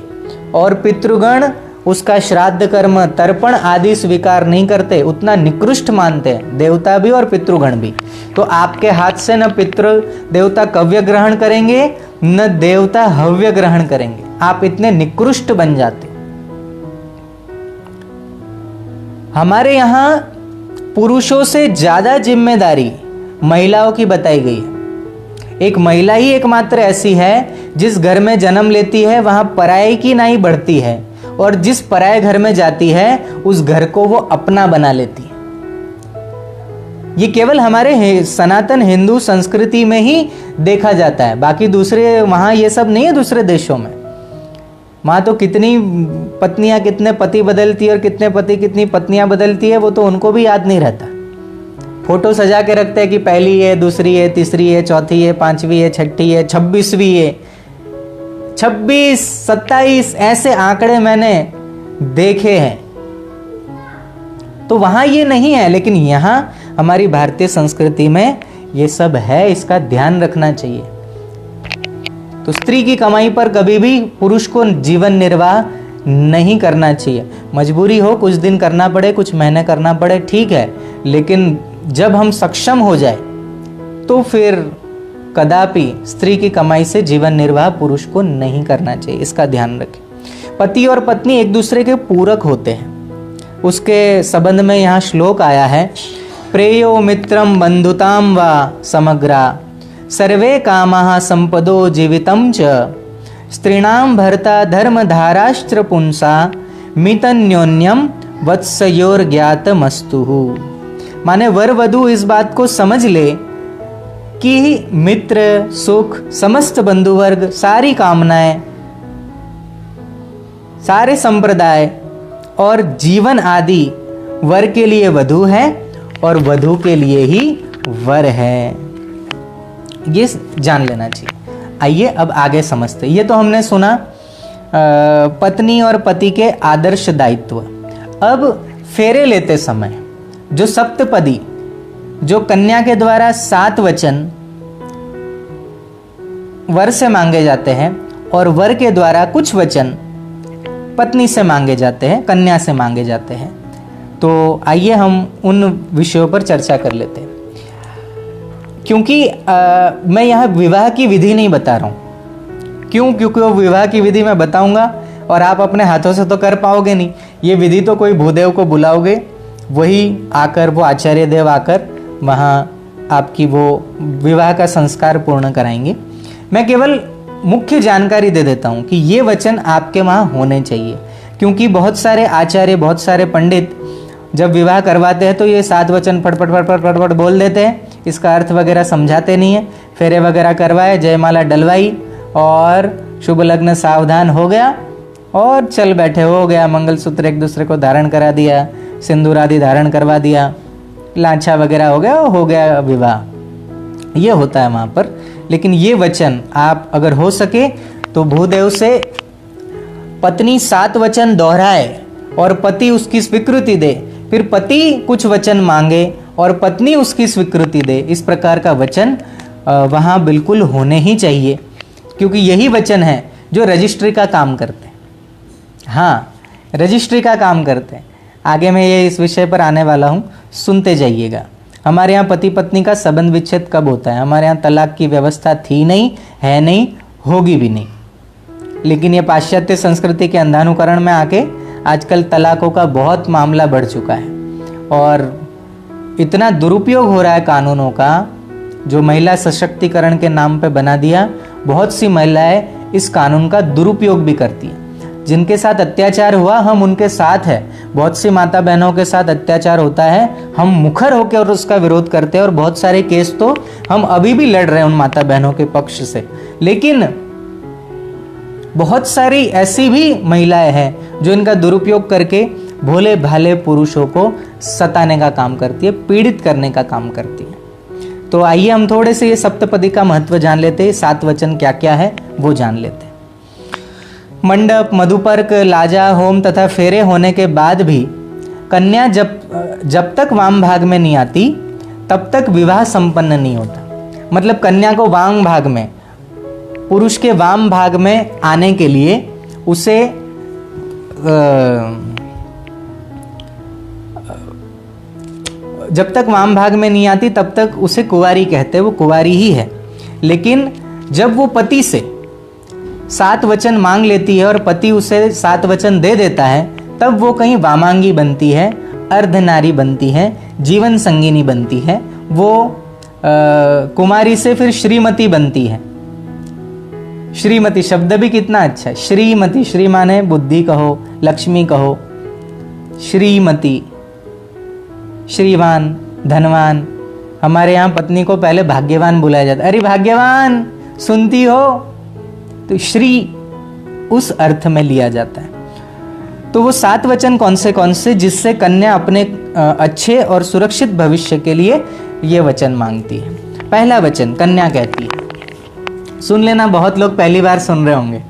और पितृगण उसका श्राद्ध कर्म तर्पण आदि स्वीकार नहीं करते, उतना निकृष्ट मानते हैं देवता भी और पितृगण भी। तो आपके हाथ से न पितृ देवता कव्य ग्रहण करेंगे न देवता हव्य ग्रहण करेंगे, आप इतने निकृष्ट बन जाते। हमारे यहां पुरुषों से ज्यादा जिम्मेदारी महिलाओं की बताई गई है। एक महिला ही एकमात्र ऐसी है जिस घर में जन्म लेती है वहां पराई की नाई बढ़ती है, और जिस पराये घर में जाती है उस घर को वो अपना बना लेती है। ये केवल हमारे सनातन हिंदू संस्कृति में ही देखा जाता है, बाकी दूसरे वहां ये सब नहीं है। दूसरे देशों में वहां तो कितनी पत्नियां कितने पति बदलती है और कितने पति कितनी पत्नियां बदलती है, वो तो उनको भी याद नहीं रहता। फोटो सजा के रखते हैं कि पहली है, दूसरी है, तीसरी है, चौथी है, पांचवी है, छठी है, 26वीं है, 26, 27 ऐसे आंकड़े मैंने देखे हैं। तो वहां ये नहीं है, लेकिन यहां हमारी भारतीय संस्कृति में ये सब है, इसका ध्यान रखना चाहिए। तो स्त्री की कमाई पर कभी भी पुरुष को जीवन निर्वाह नहीं करना चाहिए। मजबूरी हो, कुछ दिन करना पड़े, कुछ महीने करना पड़े, ठीक है, लेकिन जब हम सक्षम हो जाए तो फिर कदापि स्त्री की कमाई से जीवन निर्वाह पुरुष को नहीं करना चाहिए, इसका ध्यान रखें। पति और पत्नी एक दूसरे के पूरक होते हैं। उसके संबंध में यहाँ श्लोक आया है, प्रेयो मित्रम बंधुताम वा समग्रा सर्वे कामाः संपदो जीवितम च स्त्रीणाम भर्ता धर्मधाराश्च पुंसा मितन्योन्यम वत्सयोर्ज्ञातमस्तु। माने वर वधु इस बात को समझ ले कि मित्र, सुख, समस्त बंधुवर्ग, सारी कामनाएं, सारे संप्रदाय और जीवन आदि वर के लिए वधु है और वधु के लिए ही वर है, ये जान लेना चाहिए। आइए अब आगे समझते। ये तो हमने सुना पत्नी और पति के आदर्श दायित्व। अब फेरे लेते समय जो सप्तपदी, जो कन्या के द्वारा 7 वचन वर से मांगे जाते हैं और वर के द्वारा कुछ वचन पत्नी से मांगे जाते हैं, कन्या से मांगे जाते हैं। तो आइए हम उन विषयों पर चर्चा कर लेते हैं। क्योंकि मैं यहाँ विवाह की विधि नहीं बता रहा हूँ। क्यों? क्योंकि वो विवाह की विधि मैं बताऊंगा और आप अपने हाथों से तो कर पाओगे नहीं। ये विधि तो कोई भूदेव को बुलाओगे, वही आकर, वो आचार्य देव आकर वहाँ आपकी वो विवाह का संस्कार पूर्ण कराएंगे। मैं केवल मुख्य जानकारी दे देता हूँ कि ये वचन आपके वहाँ होने चाहिए, क्योंकि बहुत सारे आचार्य, बहुत सारे पंडित जब विवाह करवाते हैं तो ये 7 वचन फटफट फटफट फटफट बोल देते हैं, इसका अर्थ वगैरह समझाते नहीं है। फेरे वगैरह करवाए, जयमाला डलवाई और शुभ लग्न सावधान हो गया और चल बैठे, हो गया। मंगलसूत्र एक दूसरे को धारण करा दिया, सिंदूर आदि धारण करवा दिया, लांछा वगैरह हो गया विवाह। ये होता है वहाँ पर। लेकिन ये वचन आप अगर हो सके तो भूदेव से पत्नी 7 वचन दोहराए और पति उसकी स्वीकृति दे, फिर पति कुछ वचन मांगे और पत्नी उसकी स्वीकृति दे। इस प्रकार का वचन वहाँ बिल्कुल होने ही चाहिए, क्योंकि यही वचन है जो रजिस्ट्री का काम करते हैं। हाँ, रजिस्ट्री का काम करते हैं। आगे मैं ये इस विषय पर आने वाला हूँ, सुनते जाइएगा। हमारे यहाँ पति पत्नी का संबंध विच्छेद कब होता है? हमारे यहाँ तलाक की व्यवस्था थी नहीं, है नहीं, होगी भी नहीं। लेकिन ये पाश्चात्य संस्कृति के अंधानुकरण में आके आजकल तलाकों का बहुत मामला बढ़ चुका है और इतना दुरुपयोग हो रहा है कानूनों का, जो महिला सशक्तिकरण के नाम पे बना दिया। बहुत सी महिलाएं इस कानून का दुरुपयोग भी करती हैं। जिनके साथ अत्याचार हुआ, हम उनके साथ हैं। बहुत सी माता बहनों के साथ अत्याचार होता है, हम मुखर होकर और उसका विरोध करते हैं और बहुत सारे केस तो हम अभी भी लड़ रहे हैं उन माता बहनों के पक्ष से। लेकिन बहुत सारी ऐसी भी महिलाएं हैं जो इनका दुरुपयोग करके भोले भाले पुरुषों को सताने का काम करती है, पीड़ित करने का काम करती है। तो आइए हम थोड़े से ये सप्तपदी का महत्व जान लेते हैं। 7 वचन क्या क्या है वो जान लेते हैं। मंडप, मधुपर्क, लाजा, होम तथा फेरे होने के बाद भी कन्या जब तक वाम भाग में नहीं आती तब तक विवाह संपन्न नहीं होता। मतलब कन्या को वाम भाग में, पुरुष के वाम भाग में आने के लिए उसे जब तक वाम भाग में नहीं आती तब तक उसे कुंवारी कहते हैं, वो कुंवारी ही है। लेकिन जब वो पति से 7 वचन मांग लेती है और पति उसे 7 वचन दे देता है, तब वो कहीं वामांगी बनती है, अर्धनारी बनती है, जीवन संगिनी बनती है। वो कुमारी से फिर श्रीमती बनती है। श्रीमती शब्द भी कितना अच्छा है, श्रीमती। श्री माने बुद्धि कहो, लक्ष्मी कहो। श्रीमती, श्रीवान, धनवान। हमारे यहाँ पत्नी को पहले भाग्यवान बुलाया जाता है। अरे भाग्यवान, सुनती हो? तो श्री उस अर्थ में लिया जाता है। तो वो 7 वचन कौन से जिससे कन्या अपने अच्छे और सुरक्षित भविष्य के लिए ये वचन मांगती है। पहला वचन कन्या कहती है, सुन लेना, बहुत लोग पहली बार सुन रहे होंगे।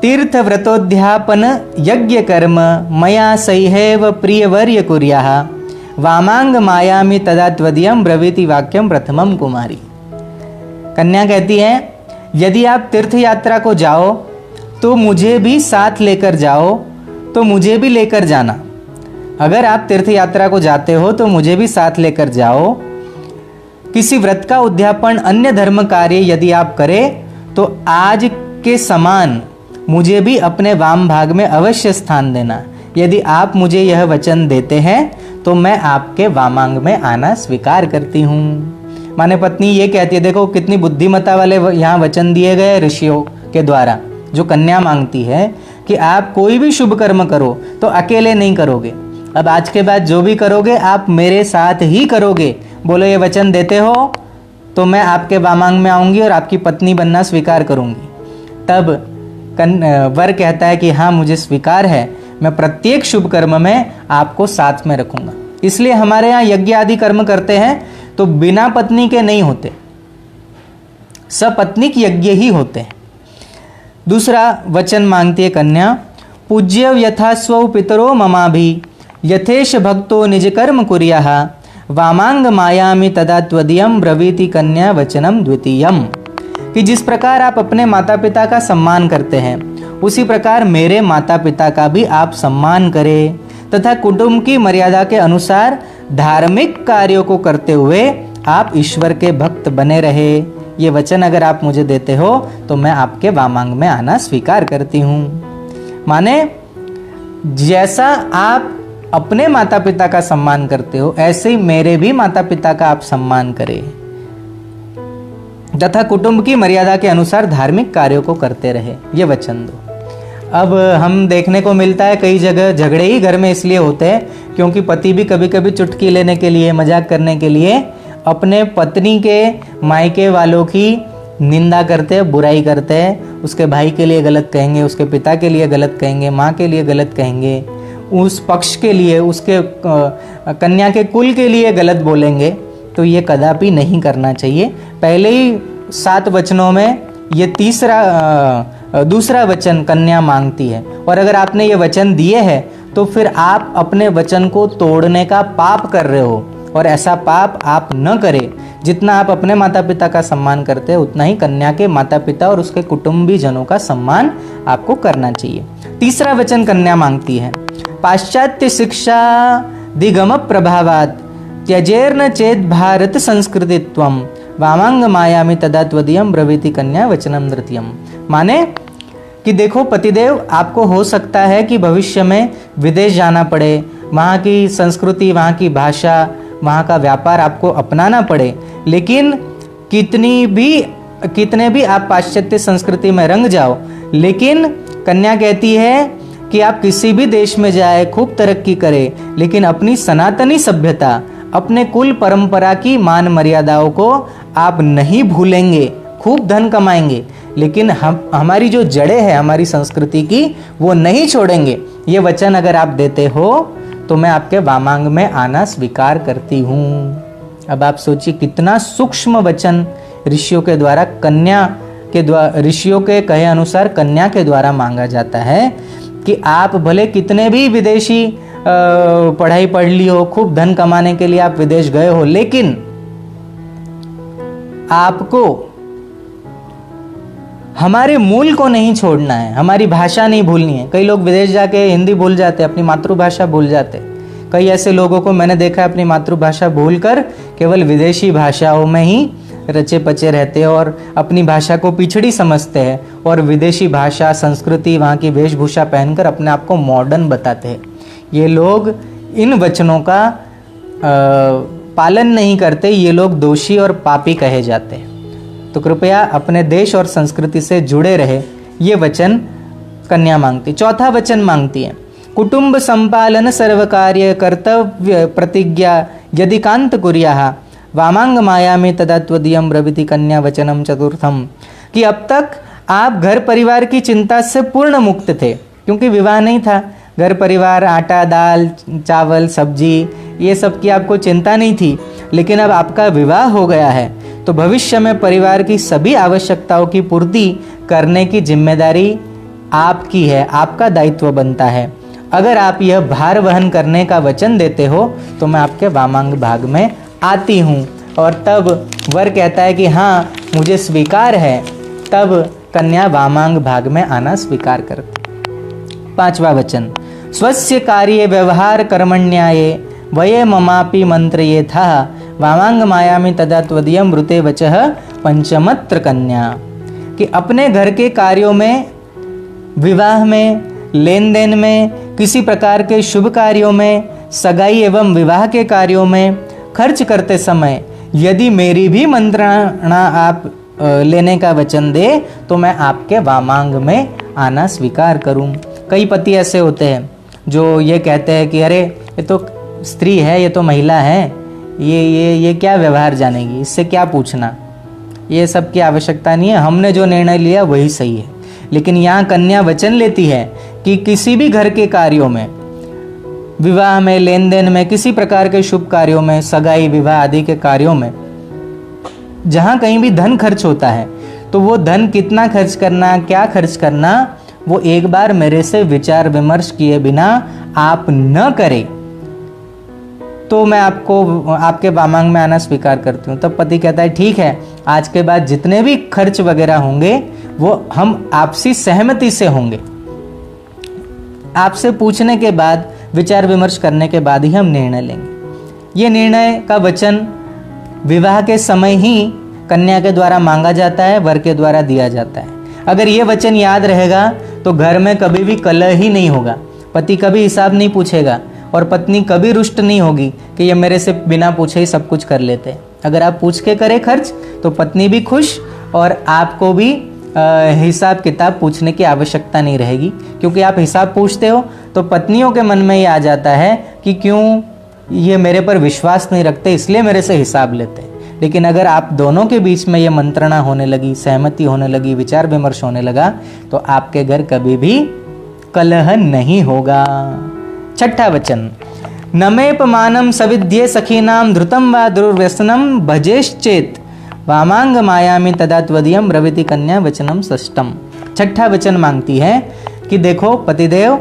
तीर्थ व्रतोध्यापन यज्ञ कर्म मया सैहैव प्रियवर्य कुर्याः वामांग मायामि तदा त्वदीयं ब्रवीति वाक्यम प्रथमम कुमारी। कन्या कहती है, यदि आप तीर्थ यात्रा को जाओ तो मुझे भी साथ लेकर जाओ, तो मुझे भी लेकर जाना। अगर आप तीर्थ यात्रा को जाते हो तो मुझे भी साथ लेकर जाओ। किसी व्रत का उद्यापन, अन्य धर्म कार्य यदि आप करें तो आज के समान मुझे भी अपने वाम भाग में अवश्य स्थान देना। यदि आप मुझे यह वचन देते हैं तो मैं आपके वामांग में आना स्वीकार करती हूँ। माने पत्नी ये कहती है, देखो कितनी बुद्धिमत्ता वाले यहाँ वचन दिए गए ऋषियों के द्वारा। जो कन्या मांगती है कि आप कोई भी शुभ कर्म करो तो अकेले नहीं करोगे, अब आज के बाद जो भी करोगे आप मेरे साथ ही करोगे। बोलो ये वचन देते हो तो मैं आपके वामांग में आऊँगी और आपकी पत्नी बनना स्वीकार करूँगी। तब वर कहता है कि हाँ मुझे स्वीकार है, मैं प्रत्येक शुभ कर्म में आपको साथ में रखूँगा। इसलिए हमारे यहाँ यज्ञ आदि कर्म करते हैं तो बिना पत्नी के नहीं होते, सपत्नीक यज्ञ ही होते हैं। दूसरा वचन मांगती है कन्या, पूज्य यथा स्वौ पितरो ममाभि यथेश भक्तो निज कर्म कुर्याः वामांग मायामि तदा त्वदीयं ब्रवीति कन्या वचनम द्वितीयम। कि जिस प्रकार आप अपने माता पिता का सम्मान करते हैं उसी प्रकार मेरे माता पिता का भी आप सम्मान करें तथा कुटुंब की मर्यादा के अनुसार धार्मिक कार्यों को करते हुए आप ईश्वर के भक्त बने रहे। ये वचन अगर आप मुझे देते हो तो मैं आपके वामांग में आना स्वीकार करती हूँ। माने जैसा आप अपने माता पिता का सम्मान करते हो ऐसे ही मेरे भी माता पिता का आप सम्मान करें तथा कुटुंब की मर्यादा के अनुसार धार्मिक कार्यों को करते रहे, ये वचन दो। अब हम देखने को मिलता है कई जगह झगड़े ही घर में इसलिए होते हैं क्योंकि पति भी कभी कभी चुटकी लेने के लिए, मजाक करने के लिए अपने पत्नी के मायके वालों की निंदा करते हैं, बुराई करते हैं। उसके भाई के लिए गलत कहेंगे, उसके पिता के लिए गलत कहेंगे, माँ के लिए गलत कहेंगे, उस पक्ष के लिए, उसके कन्या के कुल के लिए गलत बोलेंगे। तो ये कदापि नहीं करना चाहिए। पहले ही 7 वचनों में ये दूसरा वचन कन्या मांगती है और अगर आपने ये वचन दिए हैं तो फिर आप अपने वचन को तोड़ने का पाप कर रहे हो और ऐसा पाप आप न करें। जितना आप अपने माता पिता का सम्मान करते हैं उतना ही कन्या के माता पिता और उसके कुटुंबी जनों का सम्मान आपको करना चाहिए। तीसरा वचन कन्या मांगती है, पाश्चात्य शिक्षा दिगम प्रभावात् त्यजेर्न चेत भारत संस्कृतित्वम वामांग मायामि तदा त्वदीयं ब्रवीति कन्या वचनम द्वितीयम। माने कि देखो पतिदेव, आपको हो सकता है कि भविष्य में विदेश जाना पड़े, वहाँ की संस्कृति, वहाँ की भाषा, वहाँ का व्यापार आपको अपनाना पड़े, लेकिन कितने भी आप पाश्चात्य संस्कृति में रंग जाओ, लेकिन कन्या कहती है कि आप किसी भी देश में जाए, खूब तरक्की करें, लेकिन अपनी सनातनी सभ्यता, अपने कुल परंपरा की मान मर्यादाओं को आप नहीं भूलेंगे, खूब धन कमाएंगे, लेकिन हमारी जो जड़ें हैं हमारी संस्कृति की वो नहीं छोड़ेंगे। ये वचन अगर आप देते हो तो मैं आपके वामांग में आना स्वीकार करती हूँ। अब आप सोचिए कितना सूक्ष्म वचन ऋषियों के द्वारा ऋषियों के कहे अनुसार कन्या के द्वारा मांगा जाता है कि आप भले कितने भी विदेशी पढ़ाई पढ़ ली हो, खूब धन कमाने के लिए आप विदेश गए हो, लेकिन आपको हमारे मूल को नहीं छोड़ना है, हमारी भाषा नहीं भूलनी है। कई लोग विदेश जाके हिंदी भूल जाते, अपनी मातृभाषा भूल जाते। कई ऐसे लोगों को मैंने देखा है अपनी मातृभाषा भूलकर केवल विदेशी भाषाओं में ही रचे पचे रहते हैं और अपनी भाषा को पिछड़ी समझते हैं और विदेशी भाषा, संस्कृति, वहाँ की वेशभूषा पहनकर अपने आप को मॉडर्न बताते हैं। ये लोग इन वचनों का पालन नहीं करते, ये लोग दोषी और पापी कहे जाते हैं। तो कृपया अपने देश और संस्कृति से जुड़े रहे, ये वचन कन्या मांगती। चौथा वचन मांगती है, कुटुंब संपालन सर्वकार्य कर्तव्य प्रतिज्ञा यदि कांत कुर्याः वामांग मायामि तदा त्वदीयं ब्रवीति कन्या वचनम चतुर्थम। कि अब तक आप घर परिवार की चिंता से पूर्ण मुक्त थे क्योंकि विवाह नहीं था। घर परिवार, आटा दाल चावल सब्जी, ये सब की आपको चिंता नहीं थी, लेकिन अब आपका विवाह हो गया है तो भविष्य में परिवार की सभी आवश्यकताओं की पूर्ति करने की जिम्मेदारी आपकी है, आपका दायित्व बनता है। अगर आप यह भार वहन करने का वचन देते हो तो मैं आपके वामांग भाग में आती हूँ। और तब वर कहता है कि हाँ मुझे स्वीकार है, तब कन्या वामांग भाग में आना स्वीकार करती। पांचवा वचन, स्वस्य कार्ये व्यवहार कर्मण्याये वये ममापि मंत्र ये था वामांग मायामि तदा त्वदीयं मृते वचः पंचमत्र कन्या। कि अपने घर के कार्यों में, विवाह में, लेन देन में, किसी प्रकार के शुभ कार्यों में, सगाई एवं विवाह के कार्यों में खर्च करते समय यदि मेरी भी मंत्रणा आप लेने का वचन दे तो मैं आपके वामांग में आना स्वीकार करूं। कई पति ऐसे होते हैं जो ये कहते हैं कि अरे ये तो स्त्री है, ये तो महिला है, ये क्या व्यवहार जानेगी, इससे क्या पूछना, ये सब की आवश्यकता नहीं है, हमने जो निर्णय लिया वही सही है। लेकिन यहाँ कन्या वचन लेती है कि किसी भी घर के कार्यों में, विवाह में, लेन देन में, किसी प्रकार के शुभ कार्यों में, सगाई विवाह आदि के कार्यों में जहाँ कहीं भी धन खर्च होता है तो वो धन कितना खर्च करना, क्या खर्च करना, वो एक बार मेरे से विचार विमर्श किए बिना आप न करें तो मैं आपको आपके वामांग में आना स्वीकार करती हूँ। तब पति कहता है ठीक है, आज के बाद जितने भी खर्च वगैरह होंगे वो हम आपसी सहमति से होंगे, आपसे पूछने के बाद, विचार विमर्श करने के बाद ही हम निर्णय लेंगे। ये निर्णय का वचन विवाह के समय ही कन्या के द्वारा मांगा जाता है, वर के द्वारा दिया जाता है। अगर ये वचन याद रहेगा तो घर में कभी भी कलह ही नहीं होगा, पति कभी हिसाब नहीं पूछेगा और पत्नी कभी रुष्ट नहीं होगी कि ये मेरे से बिना पूछे ही सब कुछ कर लेते हैं। अगर आप पूछ के करें खर्च तो पत्नी भी खुश और आपको भी हिसाब किताब पूछने की आवश्यकता नहीं रहेगी, क्योंकि आप हिसाब पूछते हो तो पत्नियों के मन में ये आ जाता है कि क्यों ये मेरे पर विश्वास नहीं रखते, इसलिए मेरे से हिसाब लेते हैं। लेकिन अगर आप दोनों के बीच में ये मंत्रणा होने लगी, सहमति होने लगी, विचार विमर्श होने लगा, तो आपके घर कभी भी कलह नहीं होगा। छठा वचन, नमेपमानम सविद्ये सखीनाम धृतम वा दुर्व्यसनम भजेश्चेत वामांग मायामी तदा त्वदीयम ब्रवीति कन्या वचनम षष्ठम। छठा वचन मांगती है कि देखो पतिदेव,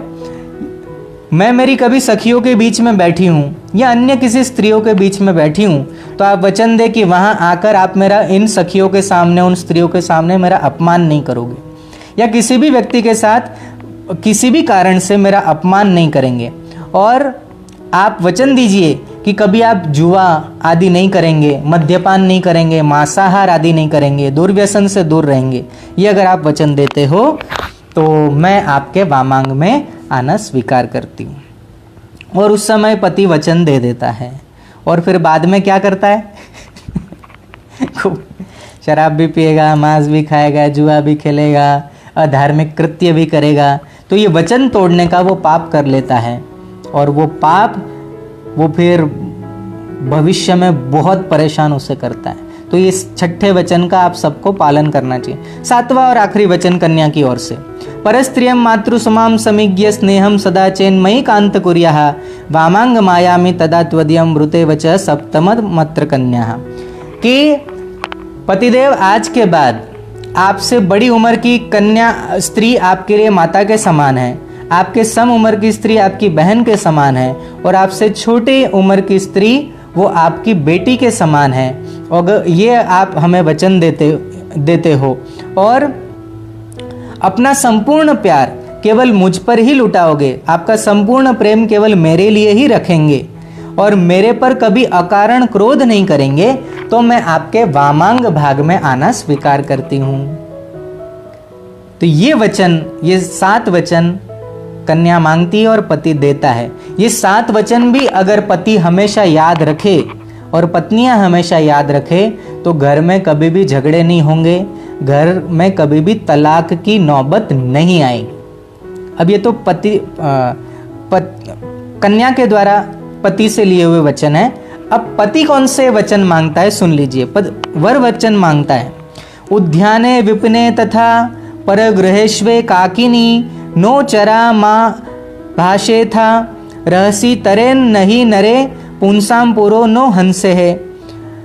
मैं मेरी कभी सखियों के बीच में बैठी हूँ या अन्य किसी स्त्रियों के बीच में बैठी हूँ, तो आप वचन दे कि वहाँ आकर आप मेरा इन सखियों के सामने, उन स्त्रियों के सामने मेरा अपमान नहीं करोगे, या किसी भी व्यक्ति के साथ किसी भी कारण से मेरा अपमान नहीं करेंगे। और आप वचन दीजिए कि कभी आप जुआ आदि नहीं करेंगे, मद्यपान नहीं करेंगे, मांसाहार आदि नहीं करेंगे, दुर्व्यसन से दूर रहेंगे। ये अगर आप वचन देते हो तो मैं आपके वामांग में आना स्वीकार करती हूँ। और उस समय पति वचन दे देता है और फिर बाद में क्या करता है खूब शराब भी पिएगा, मांस भी खाएगा, जुआ भी खेलेगा, अधार्मिक कृत्य भी करेगा। तो ये वचन तोड़ने का वो पाप कर लेता है और वो पाप वो फिर भविष्य में बहुत परेशान उसे करता है। तो ये छठे वचन का आप सबको पालन करना चाहिए। सातवां और आखिरी वचन कन्या की ओर से, परस्त्रियम मातृसमाम समिज्ञ स्नेहम सदा चेन्मयी कांत कुर्याः वामांग मायामी तदा त्वदीयम मृते वच सप्तम मत्र कन्या। कि पतिदेव आज के बाद आपसे बड़ी उम्र की कन्या स्त्री आपके लिए माता के समान है, आपके सम उम्र की स्त्री आपकी बहन के समान है, और आपसे छोटी उम्र की स्त्री वो आपकी बेटी के समान है। और ये आप हमें वचन देते हो और अपना संपूर्ण प्यार केवल मुझ पर ही लुटाओगे, आपका संपूर्ण प्रेम केवल मेरे लिए ही रखेंगे और मेरे पर कभी अकारण क्रोध नहीं करेंगे, तो मैं आपके वामांग भाग में आना स्वीकार करती हूं। तो ये वचन, ये 7 वचन कन्या मांगती है और पति देता है। ये 7 वचन भी अगर पति हमेशा याद रखे और पत्नियां हमेशा याद रखे तो घर में कभी भी झगड़े नहीं होंगे, घर में कभी भी तलाक की नौबत नहीं आएगी। अब ये तो कन्या के द्वारा पति से लिए हुए वचन है। अब पति कौन से वचन मांगता है सुन लीजिए। वर वचन मांगता है, उद्याने विपिने तथा परगृहेष्वे काकिनी नो चरा माँ भाषे था रहसी तरेन नहीं नरे पुंसाम पुरो नो हंसे है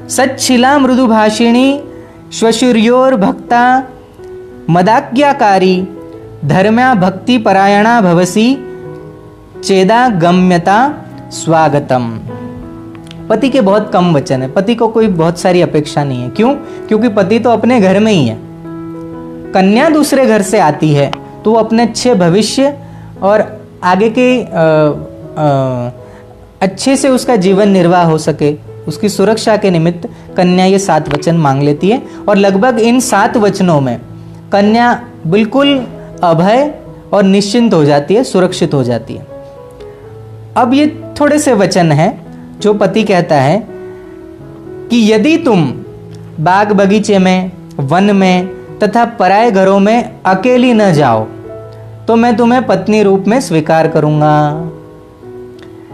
सच्छिला मृदु भाषिणी श्वशुर्योर भक्ता मदाज्ञाकारी धर्म्या भक्ति परायणा भवसी चेदा गम्यता स्वागतम। पति के बहुत कम वचन है, पति को कोई बहुत सारी अपेक्षा नहीं है। क्यों? क्योंकि पति तो अपने घर में ही है, कन्या दूसरे घर से आती है तो वो अपने अच्छे भविष्य और आगे के अच्छे से उसका जीवन निर्वाह हो सके, उसकी सुरक्षा के निमित्त कन्या ये 7 वचन मांग लेती है। और लगभग इन 7 वचनों में कन्या बिल्कुल अभय और निश्चिंत हो जाती है, सुरक्षित हो जाती है। अब ये थोड़े से वचन हैं जो पति कहता है कि यदि तुम बाग बगीचे में, वन में तथा पराये घरों में अकेली न जाओ तो मैं तुम्हें पत्नी रूप में स्वीकार करूंगा।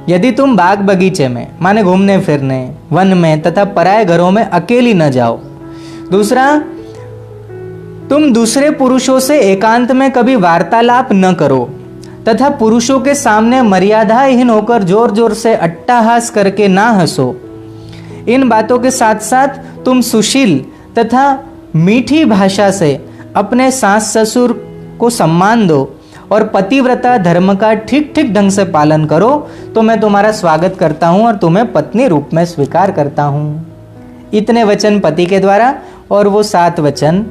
यदि तुम बाग बगीचे में माने घूमने फिरने, वन में तथा पराये घरों में अकेली न जाओ। दूसरा, तुम दूसरे पुरुषों से एकांत में कभी वार्तालाप न करो तथा पुरुषों के सामने मर्यादाहीन होकर जोर जोर से अट्टहास करके ना हंसो। इन बातों के साथ साथ तुम सुशील तथा मीठी भाषा से अपने सास ससुर को सम्मान दो और पतिव्रता धर्म का ठीक ठीक ढंग से पालन करो तो मैं तुम्हारा स्वागत करता हूं और तुम्हें पत्नी रूप में स्वीकार करता हूं। इतने वचन पति के द्वारा और वो 7 वचन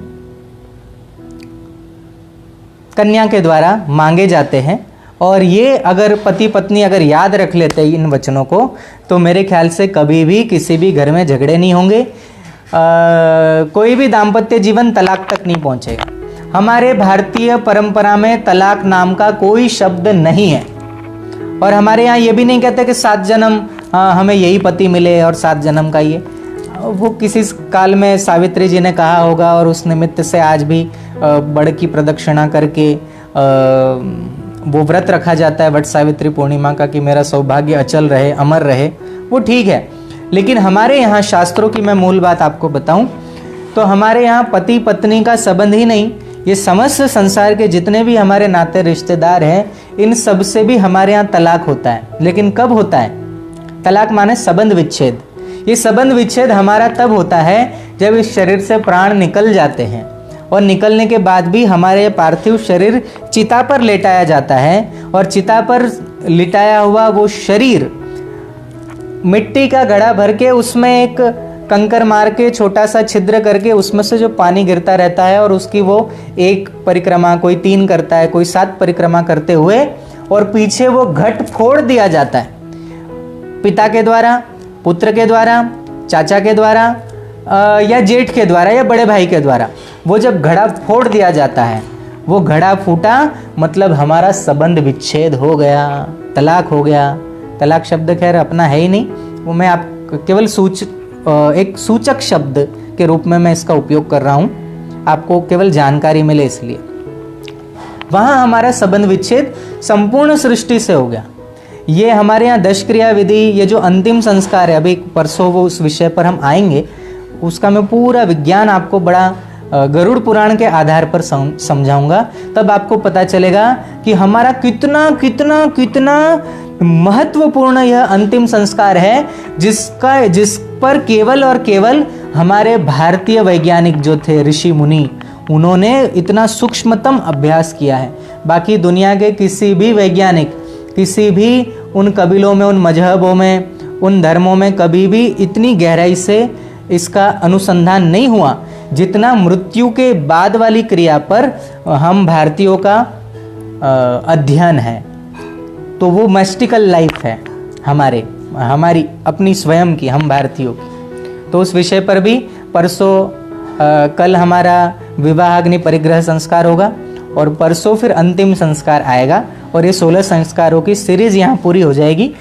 कन्या के द्वारा मांगे जाते हैं। और ये अगर पति पत्नी अगर याद रख लेते इन वचनों को तो मेरे ख्याल से कभी भी किसी भी घर में झगड़े नहीं होंगे, कोई भी दाम्पत्य जीवन तलाक तक नहीं पहुंचेगा। हमारे भारतीय परंपरा में तलाक नाम का कोई शब्द नहीं है। और हमारे यहाँ ये भी नहीं कहते कि 7 जन्म हमें यही पति मिले और 7 जन्म का ये, वो किसी काल में सावित्री जी ने कहा होगा और उस निमित्त से आज भी बड़ की प्रदक्षिणा करके वो व्रत रखा जाता है वट सावित्री पूर्णिमा का कि मेरा सौभाग्य अचल रहे, अमर रहे, वो ठीक है। लेकिन हमारे यहाँ शास्त्रों की मैं मूल बात आपको बताऊं तो हमारे यहाँ पति पत्नी का संबंध ही नहीं, ये समस्त संसार के जितने भी हमारे नाते रिश्तेदार हैं इन सब से भी हमारे यहाँ तलाक होता है। लेकिन कब होता है? तलाक माने संबंध विच्छेद। ये संबंध विच्छेद हमारा तब होता है जब इस शरीर से प्राण निकल जाते हैं और निकलने के बाद भी हमारे पार्थिव शरीर चिता पर लेटाया जाता है और चिता पर लिटाया हुआ वो शरीर मिट्टी का घड़ा भर के उसमें एक कंकर मार के छोटा सा छिद्र करके उसमें से जो पानी गिरता रहता है और उसकी वो 1 परिक्रमा, कोई 3 करता है, कोई 7 परिक्रमा करते हुए और पीछे वो घट फोड़ दिया जाता है पिता के द्वारा, पुत्र के द्वारा, चाचा के द्वारा या जेठ के द्वारा या बड़े भाई के द्वारा। वो जब घड़ा फोड़ दिया जाता है, वो घड़ा फूटा मतलब हमारा संबंध विच्छेद हो गया, तलाक हो गया। तलाक शब्द खैर अपना है ही नहीं, वो मैं आप केवल एक सूचक शब्द के रूप में मैं इसका उपयोग कर रहा हूं, आपको केवल जानकारी मिले इसलिए। वहां हमारा संबंध विच्छेद संपूर्ण सृष्टि से हो गया। ये हमारे यहाँ 10 क्रिया विधि, ये जो अंतिम संस्कार है, अभी परसों वो उस विषय पर हम आएंगे, उसका मैं पूरा विज्ञान आपको बड़ा गरुड़ पुराण के आधार पर समझाऊंगा। तब आपको पता चलेगा कि हमारा कितना कितना कितना महत्वपूर्ण यह अंतिम संस्कार है, जिस पर केवल और केवल हमारे भारतीय वैज्ञानिक जो थे ऋषि मुनि, उन्होंने इतना सूक्ष्मतम अभ्यास किया है। बाकी दुनिया के किसी भी वैज्ञानिक, किसी भी उन कबीलों में, उन मजहबों में, उन धर्मों में कभी भी इतनी गहराई से इसका अनुसंधान नहीं हुआ जितना मृत्यु के बाद वाली क्रिया पर हम भारतीयों का अध्ययन है। तो वो मैस्टिकल लाइफ है हमारी अपनी स्वयं की, हम भारतीयों की। तो उस विषय पर भी परसों कल हमारा विवाह अग्नि परिग्रह संस्कार होगा और परसों फिर अंतिम संस्कार आएगा और ये 16 संस्कारों की सीरीज यहाँ पूरी हो जाएगी।